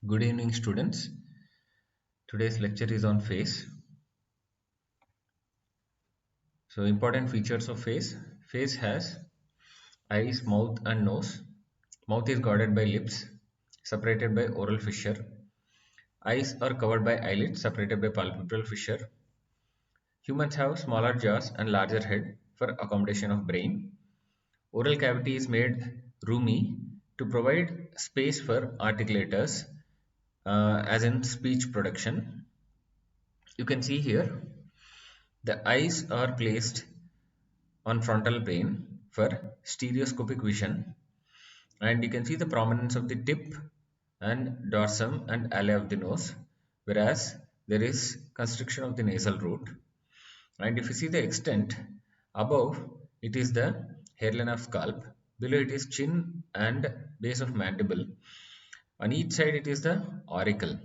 Good evening, students. Today's lecture is on face. So, important features of face. Face has eyes, mouth, and nose. Mouth is guarded by lips, separated by oral fissure. Eyes are covered by eyelids, separated by palpebral fissure. Humans have smaller jaws and larger head for accommodation of brain. Oral cavity is made roomy to provide space for articulators, as in speech production. You can see here the eyes are placed on frontal plane for stereoscopic vision, and you can see the prominence of the tip and dorsum and alae of the nose, whereas there is constriction of the nasal root. And if you see the extent, above it is the hairline of scalp, below it is chin and base of mandible, on each side it is the auricle.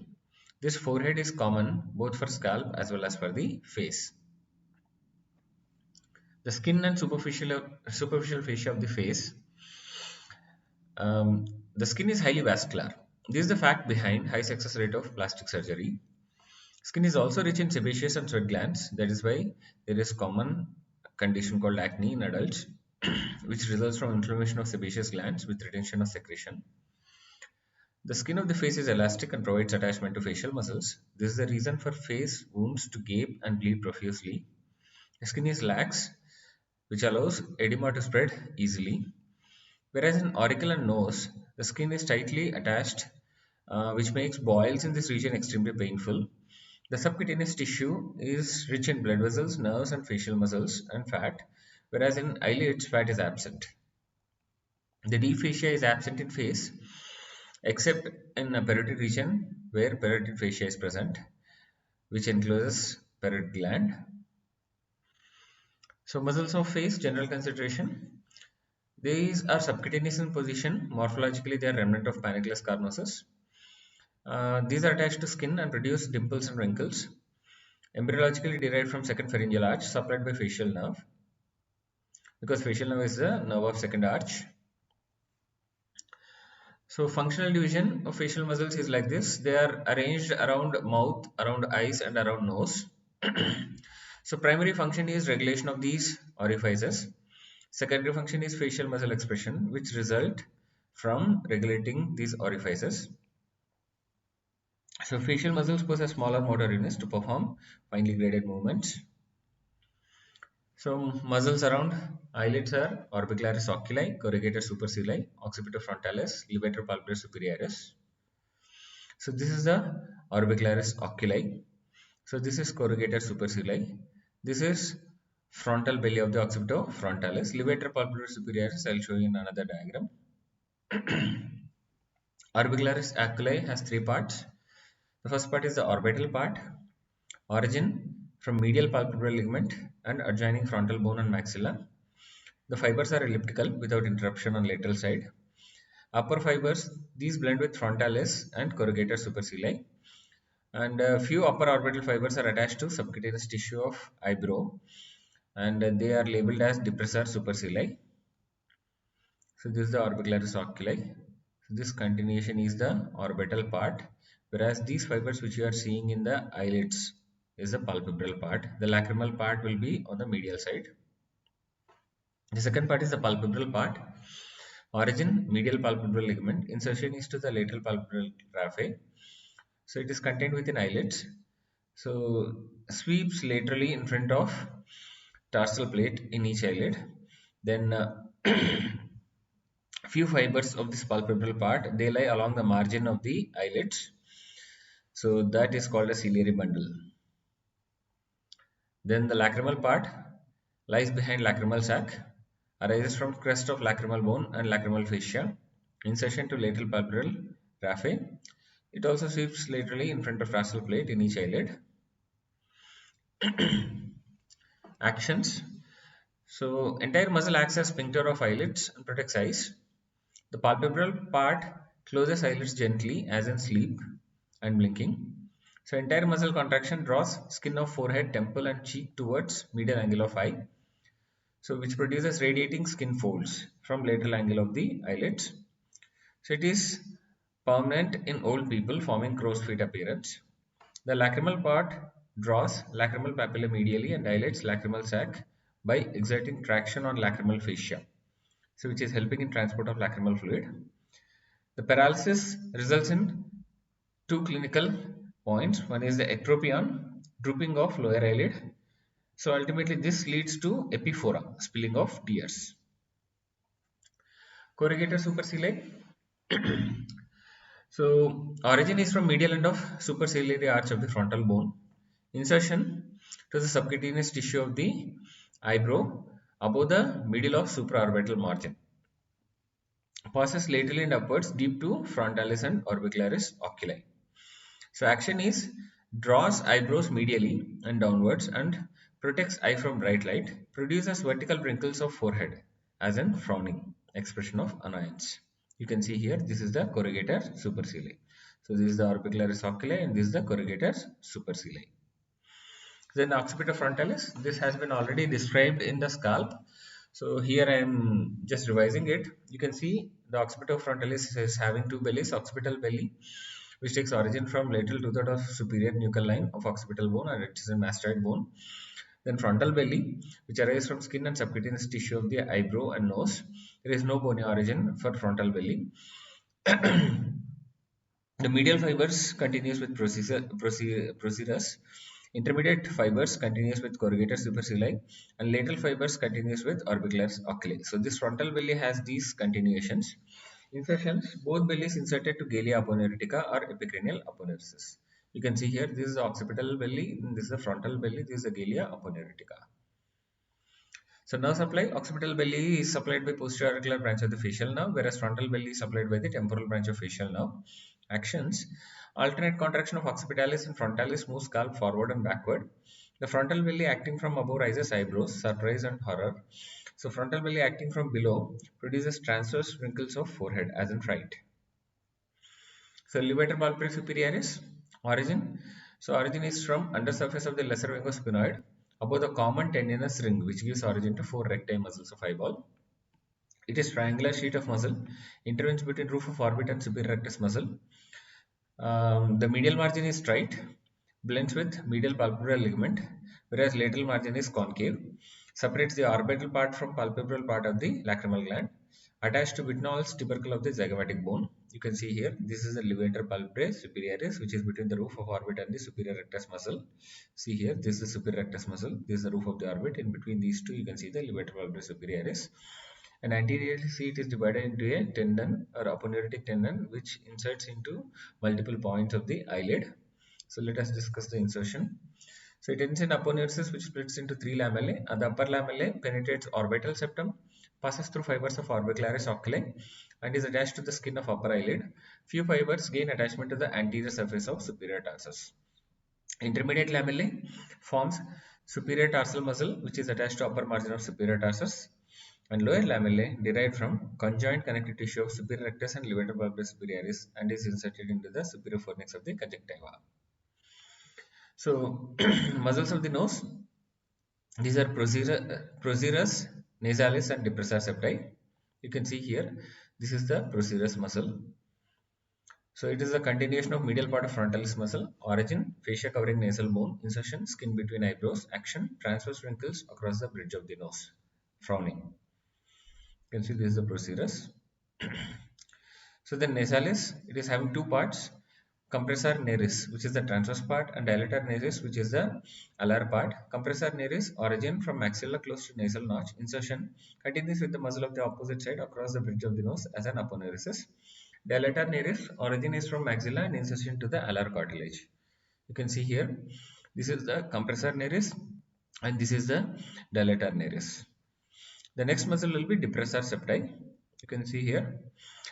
This forehead is common both for scalp as well as for the face. The skin and superficial fascia of the face. Um, the skin is highly vascular. This is the fact behind high success rate of plastic surgery. Skin is also rich in sebaceous and sweat glands. That is why there is common condition called acne in adults, which results from inflammation of sebaceous glands with retention of secretion. The skin of the face is elastic and provides attachment to facial muscles. This is the reason for face wounds to gape and bleed profusely. The skin is lax, which allows edema to spread easily. Whereas in auricle and nose, the skin is tightly attached, which makes boils in this region extremely painful. The subcutaneous tissue is rich in blood vessels, nerves, and facial muscles and fat, whereas in eyelids, fat is absent. The deep fascia is absent in face, except in a parotid region where parotid fascia is present, which encloses parotid gland. So, muscles of face, general consideration. These are subcutaneous in position. Morphologically, they are remnant of paniclus carnosus. These are attached to skin and produce dimples and wrinkles. Embryologically derived from second pharyngeal arch, supplied by facial nerve, because facial nerve is the nerve of second arch. So, functional division of facial muscles is like this. They are arranged around mouth, around eyes, and around nose. So, primary function is regulation of these orifices. Secondary function is facial muscle expression, which result from regulating these orifices. So facial muscles possess smaller motor units to perform finely graded movements. So muscles around eyelids are orbicularis oculi, corrugator supercilii, occipital frontalis, levator palpebrae superioris. So this is the orbicularis oculi. So this is corrugator supercilii. This is frontal belly of the occipital frontalis. Levator palpebrae superioris, I'll show you in another diagram. Orbicularis oculi has three parts. The first part is the orbital part, origin from medial palpebral ligament and adjoining frontal bone and maxilla. The fibers are elliptical without interruption on lateral side. Upper fibers, these blend with frontalis and corrugator supercilii. And a few upper orbital fibers are attached to subcutaneous tissue of eyebrow, and they are labeled as depressor supercilii. So this is the orbicularis oculi. So this continuation is the orbital part, whereas these fibers which you are seeing in the eyelids is the palpebral part. The lacrimal part will be on the medial side. The second part is the palpebral part. Origin, medial palpebral ligament. Insertion is to the lateral palpebral raphe. So it is contained within eyelids. So sweeps laterally in front of tarsal plate in each eyelid. Then few fibers of this palpebral part, they lie along the margin of the eyelids. So that is called a ciliary bundle. Then the lacrimal part lies behind lacrimal sac, arises from crest of lacrimal bone and lacrimal fascia, insertion to lateral palpebral raphe. It also sweeps laterally in front of tarsal plate in each eyelid. Actions. So entire muscle acts as sphincter of eyelids and protects eyes. The palpebral part closes eyelids gently as in sleep and blinking. So entire muscle contraction draws skin of forehead, temple and cheek towards medial angle of eye. So which produces radiating skin folds from lateral angle of the eyelids. So it is permanent in old people, forming crow's feet appearance. The lacrimal part draws lacrimal papillae medially and dilates lacrimal sac by exerting traction on lacrimal fascia, so which is helping in transport of lacrimal fluid. The paralysis results in two clinical points. One is the ectropion, drooping of lower eyelid. So ultimately this leads to epiphora, spilling of tears. Corrugator superciliary. So origin is from medial end of superciliary arch of the frontal bone. Insertion to the subcutaneous tissue of the eyebrow above the middle of supraorbital margin. Passes laterally and upwards deep to frontalis and orbicularis oculi. So action is draws eyebrows medially and downwards and protects eye from bright light, produces vertical wrinkles of forehead as in frowning, expression of annoyance. You can see here this is the corrugator superciliary. So this is the orbicularis oculi and this is the corrugator superciliary. Then occipiter frontalis, this has been already described in the scalp. So here I am just revising it. You can see the occipital frontalis is having two bellies, occipital belly, which takes origin from lateral two-third of superior nuchal line of occipital bone and it is a mastoid bone. Then frontal belly, which arises from skin and subcutaneous tissue of the eyebrow and nose. There is no bony origin for frontal belly. The medial fibers continues with procedures. Intermediate fibers continues with corrugator supercilii and lateral fibers continues with orbicularis oculi. So this frontal belly has these continuations. Insertions, both bellies inserted to Galea aponeurotica or epicranial aponeurosis. You can see here, this is the occipital belly, this is the frontal belly, this is the Galea aponeurotica. So nerve supply, occipital belly is supplied by posterior auricular branch of the facial nerve, whereas frontal belly is supplied by the temporal branch of facial nerve. Actions, alternate contraction of occipitalis and frontalis moves scalp forward and backward. The frontal belly acting from above raises eyebrows, surprise and horror. So frontal belly acting from below produces transverse wrinkles of forehead as in fright. So levator palpebrae superioris, origin. So origin is from undersurface of the lesser wing of sphenoid above the common tendinous ring which gives origin to four recti muscles of eyeball. It is triangular sheet of muscle, intervenes between roof of orbit and superior rectus muscle. The medial margin is straight, blends with medial palpebral ligament, whereas lateral margin is concave. Separates the orbital part from palpebral part of the lacrimal gland. Attached to Whitnall's tubercle of the zygomatic bone. You can see here, this is the levator palpebrae superioris, which is between the roof of orbit and the superior rectus muscle. See here, this is the superior rectus muscle, this is the roof of the orbit. In between these two, you can see the levator palpebrae superioris. And anteriorly, see it is divided into a tendon or aponeurotic tendon, which inserts into multiple points of the eyelid. So let us discuss the insertion. So it ends in aponeurosis, which splits into three lamellae. The upper lamellae penetrates orbital septum, passes through fibers of orbicularis oculi, and is attached to the skin of upper eyelid. Few fibers gain attachment to the anterior surface of superior tarsus. Intermediate lamellae forms superior tarsal muscle, which is attached to upper margin of superior tarsus, and lower lamellae derived from conjoined connective tissue of superior rectus and levator palpebrae superioris and is inserted into the superior fornix of the conjunctiva. So muscles of the nose, these are procerus, nasalis and depressor septi. You can see here, this is the procerus muscle. So it is a continuation of medial part of frontalis muscle. Origin, fascia covering nasal bone. Insertion, skin between eyebrows. Action, transverse wrinkles across the bridge of the nose. Frowning. You can see this is the procerus. So the nasalis, it is having two parts. Compressor naris, which is the transverse part, and dilator naris, which is the alar part. Compressor naris, origin from maxilla close to nasal notch. Insertion continues with the muscle of the opposite side across the bridge of the nose as an aponeurosis. Dilator naris, origin is from maxilla and insertion to the alar cartilage. You can see here, this is the compressor naris and this is the dilator naris. The next muscle will be depressor septi. You can see here.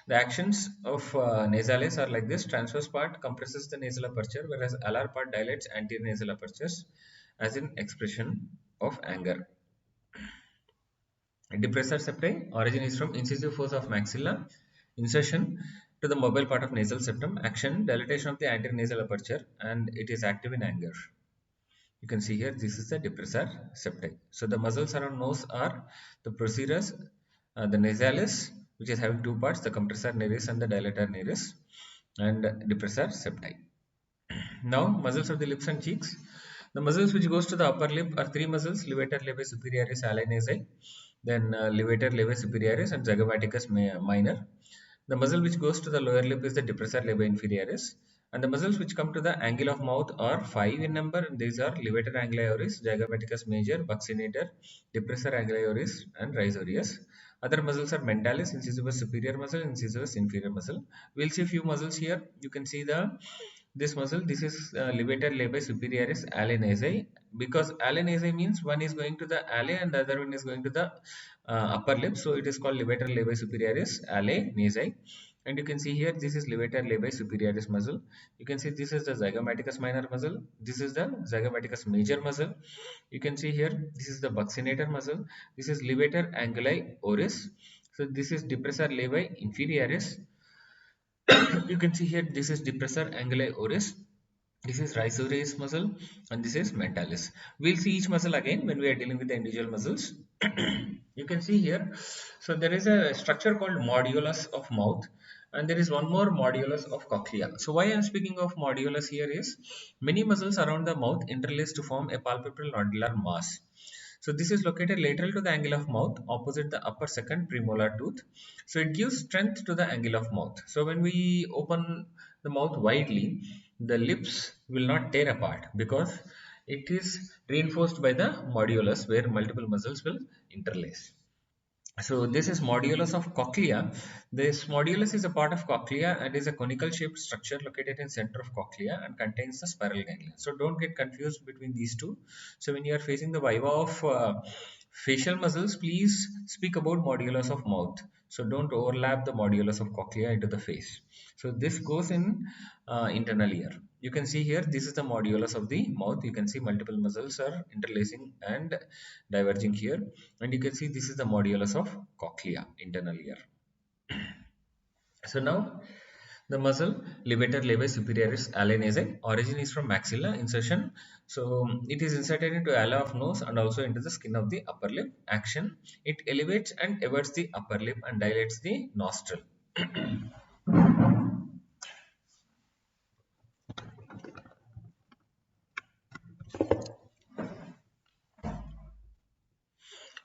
The actions of nasalis are like this. Transverse part compresses the nasal aperture, whereas alar part dilates anterior nasal apertures as in expression of anger. Depressor septi, origin is from incisive force of maxilla, insertion to the mobile part of nasal septum, action, dilatation of the anterior nasal aperture, and it is active in anger. You can see here, this is the depressor septi. So the muscles around nose are the procerus, the nasalis, which is having two parts, the compressor naris and the dilator naris. and depressor septi. Now, muscles of the lips and cheeks. The muscles which goes to the upper lip are three muscles: levator, levae superioris, alae nasal, then levator, levae superioris, and zygomaticus minor. The muscle which goes to the lower lip is the depressor levae inferioris, and the muscles which come to the angle of mouth are five in number. And these are levator anguli oris, zygomaticus major, buccinator, depressor anguli oris, and risorius. Other muscles are mentalis, incisivus superior muscle, incisivus inferior muscle. We'll see a few muscles here. You can see this muscle. This is levator levae superioris alae nasal, because alae nasal means one is going to the alae and the other one is going to the upper lip, so it is called levator levae superioris alae nasal. And you can see here, this is levator levae superioris muscle. You can see this is the zygomaticus minor muscle, this is the zygomaticus major muscle. You can see here, this is the buccinator muscle, this is levator anguli oris. So this is depressor levae inferioris. You can see here, this is depressor anguli oris, this is risorius muscle, and this is mentalis. We'll see each muscle again when we are dealing with the individual muscles. You can see here, so there is a structure called modulus of mouth, and there is one more modulus of cochlea. So why I am speaking of modulus here is, many muscles around the mouth interlace to form a palpebral nodular mass. So this is located lateral to the angle of mouth, opposite the upper second premolar tooth. So it gives strength to the angle of mouth. So when we open the mouth widely, the lips will not tear apart because it is reinforced by the modulus where multiple muscles will interlace. So this is modulus of cochlea. This modulus is a part of cochlea and is a conical shaped structure located in center of cochlea and contains the spiral ganglia. So don't get confused between these two. So when you are facing the viva of facial muscles, please speak about modulus of mouth. So don't overlap the modulus of cochlea into the face. So this goes in internal ear. You can see here, this is the modulus of the mouth. You can see multiple muscles are interlacing and diverging here, and you can see this is the modulus of cochlea, internal ear. So now the muscle levator levae superioris alae nasal, origin is from maxilla, insertion, so it is inserted into ala of nose and also into the skin of the upper lip. Action, it elevates and everts the upper lip and dilates the nostril.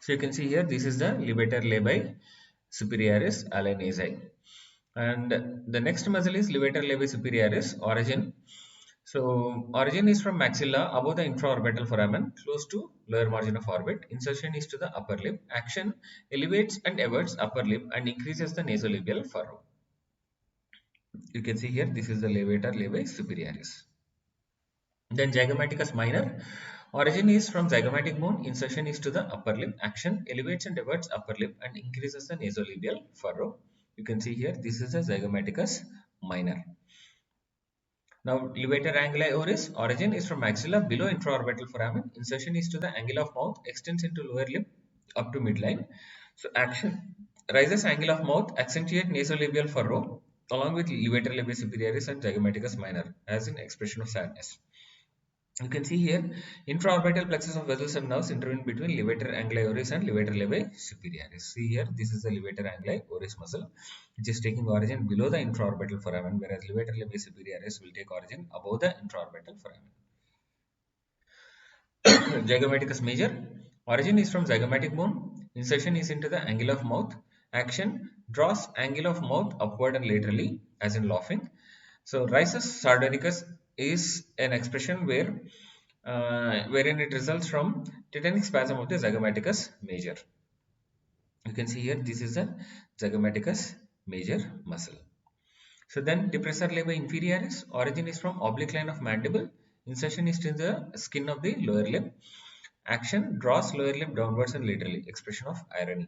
So you can see here, this is the levator levae superioris alae nasal. And the next muscle is levator levae superioris, origin. So origin is from maxilla above the infraorbital foramen, close to lower margin of orbit. Insertion is to the upper lip. Action, elevates and everts upper lip and increases the nasolabial furrow. You can see here, this is the levator levae superioris. Then zygomaticus minor. Origin is from zygomatic bone. Insertion is to the upper lip. Action, elevates and everts upper lip and increases the nasolabial furrow. You can see here, this is the zygomaticus minor. Now, levator anguli oris, origin is from maxilla below infraorbital foramen. Insertion is to the angle of mouth, extends into lower lip up to midline. So, action, rises angle of mouth, accentuate nasolabial furrow along with levator levae superioris and zygomaticus minor as an expression of sadness. You can see here, infraorbital plexus of vessels and nerves intervene between levator anguli oris and levator levae superioris. See here, this is the levator anguli oris muscle, which is taking origin below the infraorbital foramen, whereas levator levae superioris will take origin above the infraorbital foramen. Zygomaticus major, origin is from zygomatic bone. Insertion is into the angle of mouth. Action, draws angle of mouth upward and laterally, as in laughing. So risus sardonicus is an expression wherein it results from tetanic spasm of the zygomaticus major. You can see here, this is the zygomaticus major muscle. So then depressor levae inferioris, origin is from oblique line of mandible. Insertion is in the skin of the lower lip. Action, draws lower lip downwards and laterally, expression of irony.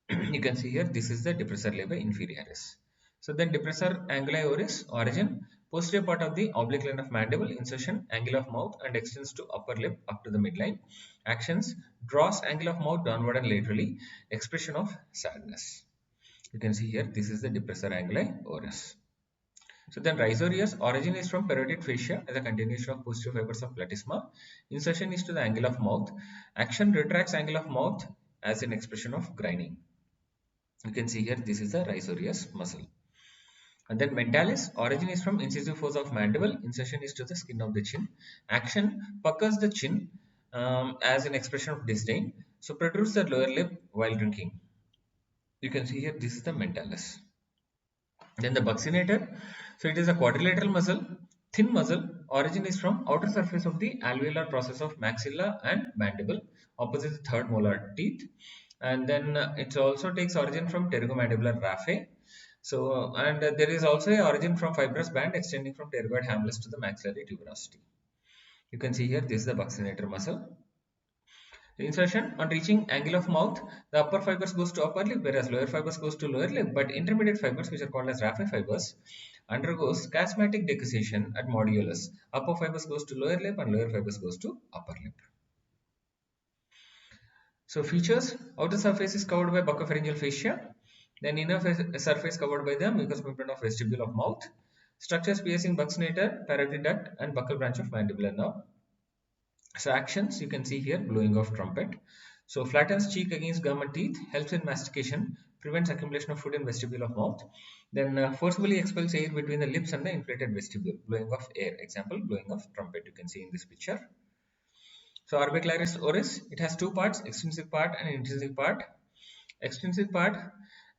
You can see here, this is the depressor levae inferioris. So then depressor anguli oris, origin, posterior part of the oblique line of mandible, insertion, angle of mouth and extends to upper lip up to the midline. Actions, draws angle of mouth downward and laterally, expression of sadness. You can see here, this is the depressor anguli oris. So then risorius, origin is from parotid fascia as a continuation of posterior fibers of platysma. Insertion is to the angle of mouth. Action, retracts angle of mouth as an expression of grinding. You can see here, this is the risorius muscle. And then mentalis, origin is from incisive force of mandible, insertion is to the skin of the chin. Action, puckers the chin as an expression of disdain. So protrudes the lower lip while drinking. You can see here, this is the mentalis. Then the buccinator, so it is a quadrilateral muscle, thin muscle, origin is from outer surface of the alveolar process of maxilla and mandible, opposite the third molar teeth. And then it also takes origin from pterygomandibular raphe. So, and there is also a origin from fibrous band extending from pterygoid hamlus to the maxillary tuberosity. You can see here, this is the buccinator muscle. Insertion, on reaching angle of mouth, the upper fibers goes to upper lip, whereas lower fibers goes to lower lip. But intermediate fibers, which are called as raphe fibers, undergoes chiasmatic decussation at modulus. Upper fibers goes to lower lip and lower fibers goes to upper lip. So features, outer surface is covered by buccopharyngeal fascia, then inner surface covered by the mucous membrane of vestibule of mouth. Structures piercing buccinator, parotid duct and buccal branch of mandibular nerve. So actions, you can see here, blowing of trumpet. So flattens cheek against gum and teeth, helps in mastication, prevents accumulation of food in vestibule of mouth. Then forcibly expels air between the lips and the inflated vestibule, blowing of air. Example, blowing of trumpet, you can see in this picture. So orbicularis oris, it has two parts, extrinsic part and intrinsic part. Extrinsic part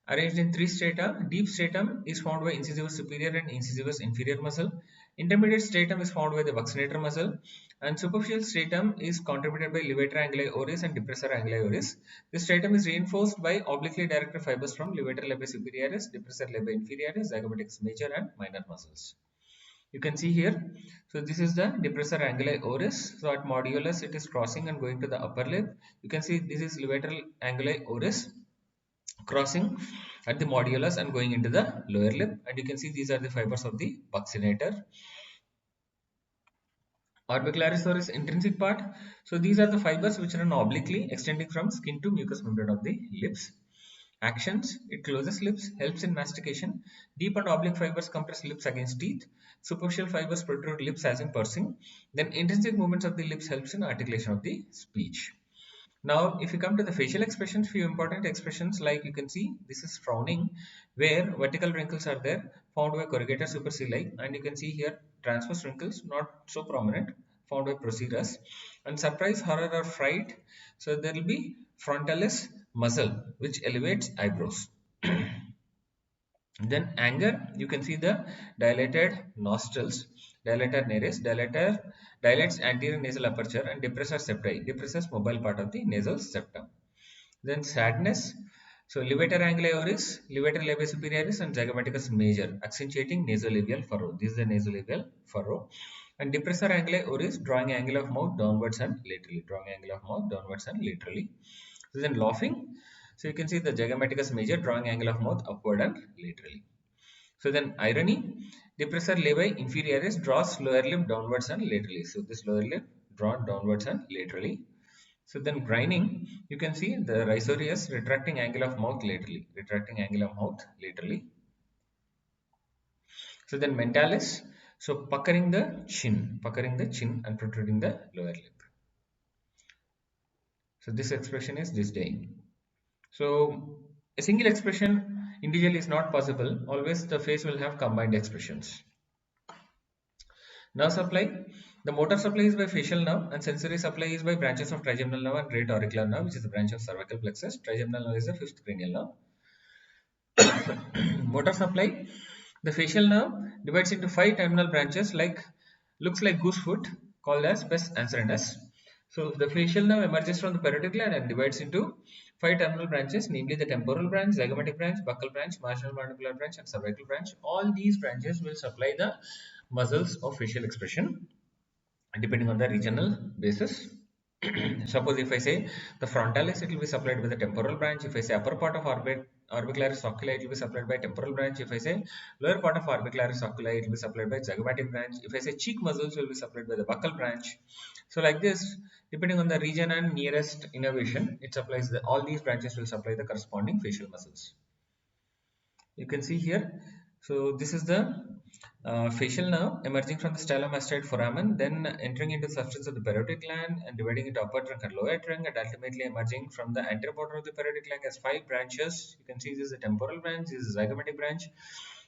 arranged in three strata. Deep stratum is formed by incisivus superior and incisivus inferior muscle. Intermediate stratum is formed by the buccinator muscle, and superficial stratum is contributed by levator anguli oris and depressor anguli oris. This stratum is reinforced by obliquely directed fibers from levator labii superioris, depressor labii inferioris, zygomaticus major and minor muscles. You can see here, so this is the depressor anguli oris. So at modulus it is crossing and going to the upper lip. You can see this is levator anguli oris crossing at the modulus and going into the lower lip, and you can see these are the fibers of the buccinator. Orbicularis oris intrinsic part, so these are the fibers which run obliquely extending from skin to mucous membrane of the lips. Actions, it closes lips, helps in mastication. Deep and oblique fibers compress lips against teeth. Superficial fibers protrude lips as in pursing. Then intrinsic movements of the lips helps in articulation of the speech. Now, if you come to the facial expressions, few important expressions, like you can see, this is frowning, where vertical wrinkles are there, found by corrugator supercilii, and you can see here transverse wrinkles, not so prominent, found by procerus, and surprise, horror, or fright. So there will be frontalis muscle, which elevates eyebrows. Then anger, you can see the dilated nostrils, dilator nares, dilates anterior nasal aperture, and depressor septi, depresses mobile part of the nasal septum. Then sadness, so levator anguli oris, levator labii superioris, and zygomaticus major, accentuating nasolabial furrow. This is the nasolabial furrow. And depressor anguli oris, drawing angle of mouth downwards and laterally, drawing angle of mouth downwards and laterally. So then laughing, so you can see the zygomaticus major, drawing angle of mouth upward and laterally. So then irony, depressor labii inferioris draws lower lip downwards and laterally. So this lower lip drawn downwards and laterally. So then grinding, you can see the risorius retracting angle of mouth laterally, retracting angle of mouth laterally. So then mentalis, so puckering the chin and protruding the lower lip. So this expression is disdain. So a single expression individually is not possible. Always the face will have combined expressions. Nerve supply. The motor supply is by facial nerve, and sensory supply is by branches of trigeminal nerve and great auricular nerve, which is a branch of cervical plexus. Trigeminal nerve is the fifth cranial nerve. Motor supply. The facial nerve divides into five terminal branches, looks like goose foot, called as pes anserinus. So the facial nerve emerges from the parotid gland and divides into five terminal branches, namely the temporal branch, zygomatic branch, buccal branch, marginal mandibular branch, and cervical branch. All these branches will supply the muscles of facial expression depending on the regional basis. Suppose if I say the frontalis, it will be supplied by the temporal branch. If I say upper part of orbicularis oculi, it will be supplied by temporal branch. If I say lower part of orbicularis oculi, it will be supplied by zygomatic branch. If I say cheek muscles, will be supplied by the buccal branch. So like this, depending on the region and nearest innervation, it supplies all these branches will supply the corresponding facial muscles. You can see here. So this is the facial nerve emerging from the stylomastoid foramen, then entering into the substance of the parotid gland and dividing into upper trunk and lower trunk, and ultimately emerging from the anterior border of the parotid gland as five branches. You can see this is the temporal branch, this is the zygomatic branch,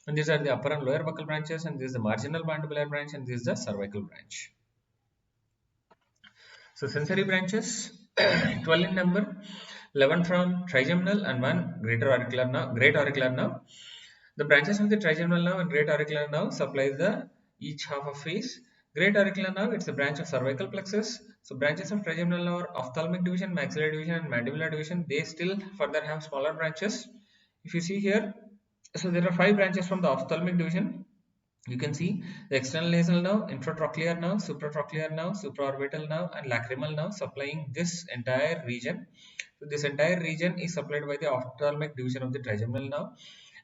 And these are the upper and lower buccal branches, and this is the marginal mandibular branch, and this is the cervical branch. So sensory branches, 12 in number, 11 from trigeminal and one greater auricular nerve, great auricular nerve. The branches of the trigeminal nerve and great auricular nerve supply the each half of face. Great auricular nerve, it's a branch of cervical plexus. So branches of trigeminal nerve are ophthalmic division, maxillary division, and mandibular division. They still further have smaller branches. If you see here, so there are five branches from the ophthalmic division. You can see the external nasal nerve, infratrochlear nerve, supratrochlear nerve, supraorbital nerve, and lacrimal nerve supplying this entire region. So this entire region is supplied by the ophthalmic division of the trigeminal nerve.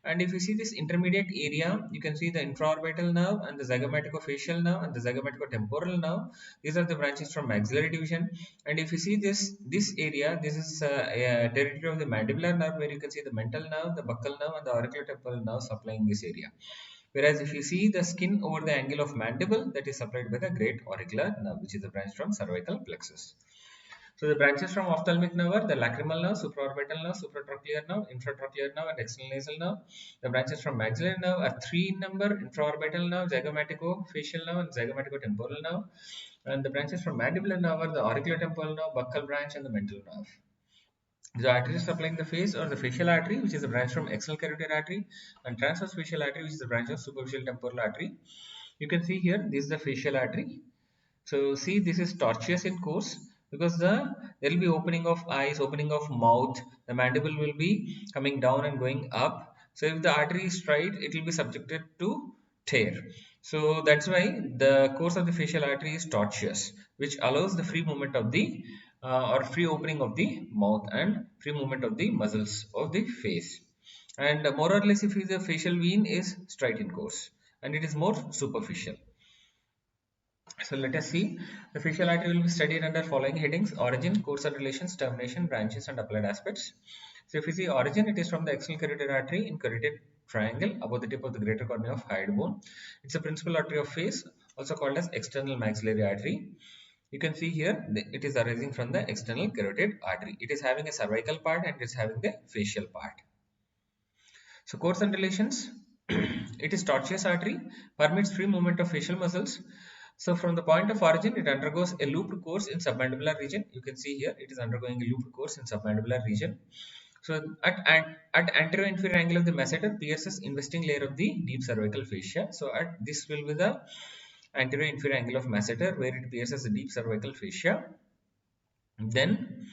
And if you see this intermediate area, you can see the infraorbital nerve and the zygomaticofacial nerve and the zygomaticotemporal nerve. These are the branches from maxillary division. And if you see this area, this is a territory of the mandibular nerve, where you can see the mental nerve, the buccal nerve, and the auriculotemporal nerve supplying this area. Whereas if you see the skin over the angle of mandible, that is supplied by the great auricular nerve, which is a branch from cervical plexus. So the branches from ophthalmic nerve are the lacrimal nerve, supraorbital nerve, supratrochlear nerve, infratrochlear nerve, and external nasal nerve. The branches from maxillary nerve are three in number: infraorbital nerve, zygomaticofacial nerve, and zygomaticotemporal nerve. And the branches from mandibular nerve are the auriculotemporal nerve, buccal branch, and the mental nerve. The arteries supplying the face or the facial artery, which is a branch from external carotid artery, and transverse facial artery, which is a branch of superficial temporal artery. You can see here, this is the facial artery. So see, this is tortuous in course because there will be opening of eyes, opening of mouth. The mandible will be coming down and going up. So if the artery is straight, it will be subjected to tear. So that's why the course of the facial artery is tortuous, which allows the free movement of the or free opening of the mouth and free movement of the muscles of the face. And more or less, if the facial vein is straight in course and it is more superficial. So let us see. The facial artery will be studied under following headings: origin, course and relations, termination, branches, and applied aspects. So if you see origin, it is from the external carotid artery in carotid triangle above the tip of the greater cornea of hyoid bone. It's a principal artery of face, also called as external maxillary artery. You can see here it is arising from the external carotid artery. It is having a cervical part and it is having the facial part. So course and relations, it is tortuous artery, permits free movement of facial muscles. So from the point of origin, it undergoes a looped course in submandibular region. You can see here it is undergoing a looped course in submandibular region. So at anterior inferior angle of the masseter pierces investing layer of the deep cervical fascia. So at this will be the anterior inferior angle of masseter where it pierces the deep cervical fascia. Then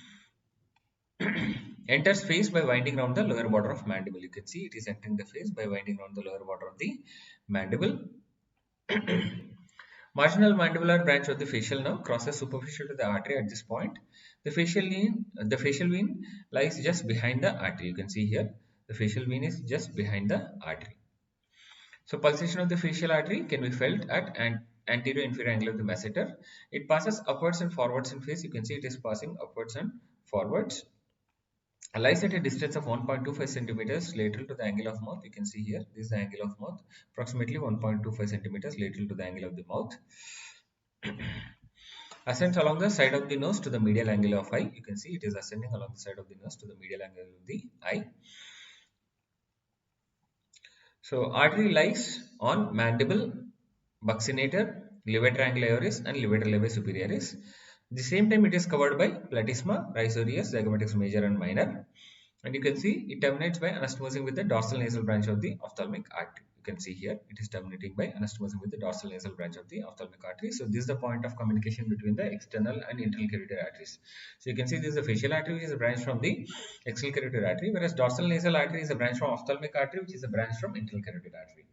enters face by winding around the lower border of mandible. You can see it is entering the face by winding around the lower border of the mandible. Marginal mandibular branch of the facial nerve crosses superficial to the artery at this point. The facial vein lies just behind the artery. You can see here the facial vein is just behind the artery. So pulsation of the facial artery can be felt at an anterior inferior angle of the masseter. It passes upwards and forwards in face. You can see it is passing upwards and forwards. Lies at a distance of 1.25 centimeters lateral to the angle of mouth. You can see here this is the angle of mouth, approximately 1.25 centimeters lateral to the angle of the mouth. Ascends along the side of the nose to the medial angle of eye. You can see it is ascending along the side of the nose to the medial angle of the eye. So artery lies on mandible, buccinator, levator angularis, and levator levae superioris. At the same time, it is covered by platysma, rhizorius, zygomatics major and minor. And you can see it terminates by anastomosing with the dorsal nasal branch of the ophthalmic artery. You can see here it is terminating by anastomosing with the dorsal nasal branch of the ophthalmic artery. So this is the point of communication between the external and internal carotid arteries. So you can see this is the facial artery, which is a branch from the external carotid artery, whereas dorsal nasal artery is a branch from ophthalmic artery, which is a branch from internal carotid artery.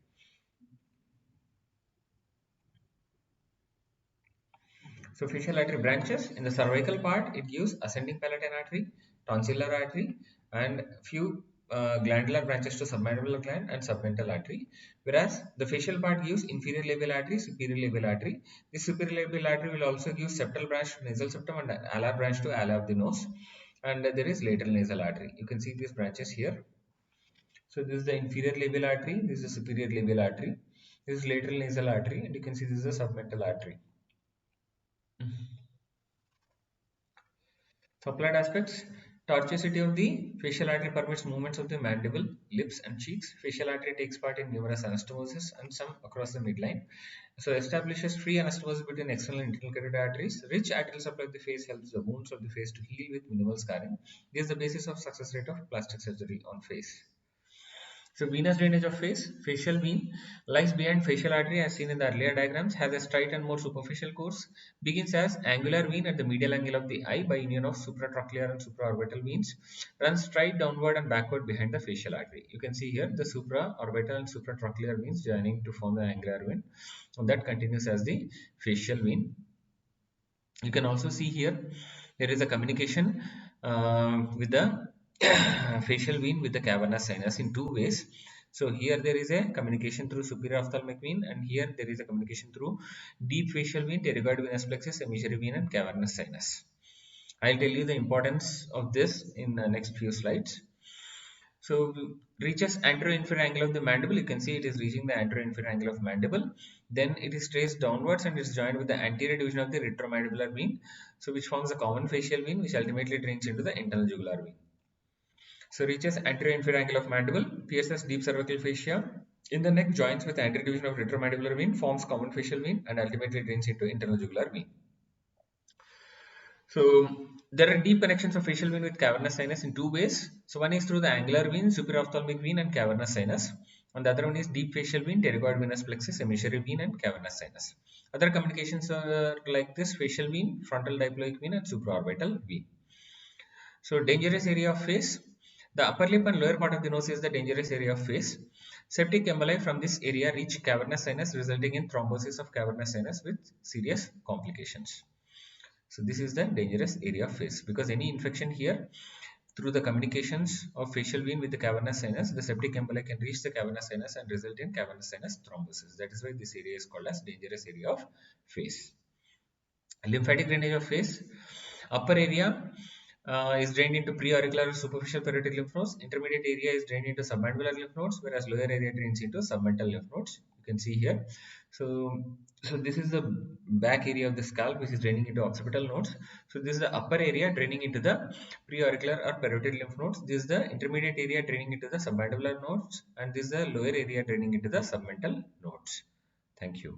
So facial artery branches in the cervical part, it gives ascending palatine artery, tonsillar artery, and few glandular branches to submandibular gland and submental artery. Whereas the facial part gives inferior labial artery, superior labial artery. This superior labial artery will also give septal branch to nasal septum and alar branch to ala of the nose. And there is lateral nasal artery. You can see these branches here. So this is the inferior labial artery, this is the superior labial artery, this is lateral nasal artery, and you can see this is the submental artery. So applied aspects, Tortuosity of the facial artery permits movements of the mandible, lips, and cheeks. Facial artery takes part in numerous anastomosis and some across the midline. So establishes free anastomosis between external and internal carotid arteries. Rich arterial supply of the face helps the wounds of the face to heal with minimal scarring. This is the basis of success rate of plastic surgery on face. So venous drainage of face, facial vein lies behind facial artery as seen in the earlier diagrams, has a straight and more superficial course, begins as angular vein at the medial angle of the eye by union of supratrochlear and supraorbital veins, runs straight downward and backward behind the facial artery. You can see here the supraorbital and supratrochlear veins joining to form the angular vein, and that continues as the facial vein. You can also see here there is a communication with the facial vein with the cavernous sinus in two ways. So here there is a communication through superior ophthalmic vein, and here there is a communication through deep facial vein, pterygoid venous plexus, emissory vein, and cavernous sinus. I'll tell you the importance of this in the next few slides. So reaches anterior-inferior angle of the mandible. You can see it is reaching the anterior-inferior angle of mandible. Then it is traced downwards and is joined with the anterior division of the retromandibular vein, so which forms a common facial vein, which ultimately drains into the internal jugular vein. So reaches anterior-inferior angle of mandible, pierces deep cervical fascia. In the neck, joins with the anterior division of retromandibular vein, forms common facial vein, and ultimately drains into internal jugular vein. So there are deep connections of facial vein with cavernous sinus in two ways. So one is through the angular vein, superior ophthalmic vein, and cavernous sinus. And the other one is deep facial vein, pterygoid venous plexus, emissory vein, and cavernous sinus. Other communications are like this: facial vein, frontal diploic vein, and supraorbital vein. So dangerous area of face. The upper lip and lower part of the nose is the dangerous area of face. Septic emboli from this area reach cavernous sinus, resulting in thrombosis of cavernous sinus with serious complications. So this is the dangerous area of face, because any infection here through the communications of facial vein with the cavernous sinus, the septic emboli can reach the cavernous sinus and result in cavernous sinus thrombosis. That is why this area is called as dangerous area of face. Lymphatic drainage of face. Upper area is drained into preauricular or superficial parietal lymph nodes. Intermediate area is drained into submandibular lymph nodes, whereas lower area drains into submental lymph nodes. You can see here. So this is the back area of the scalp, which is draining into occipital nodes. So this is the upper area draining into the preauricular or parietal lymph nodes. This is the intermediate area draining into the submandibular nodes, and this is the lower area draining into the submental nodes. Thank you.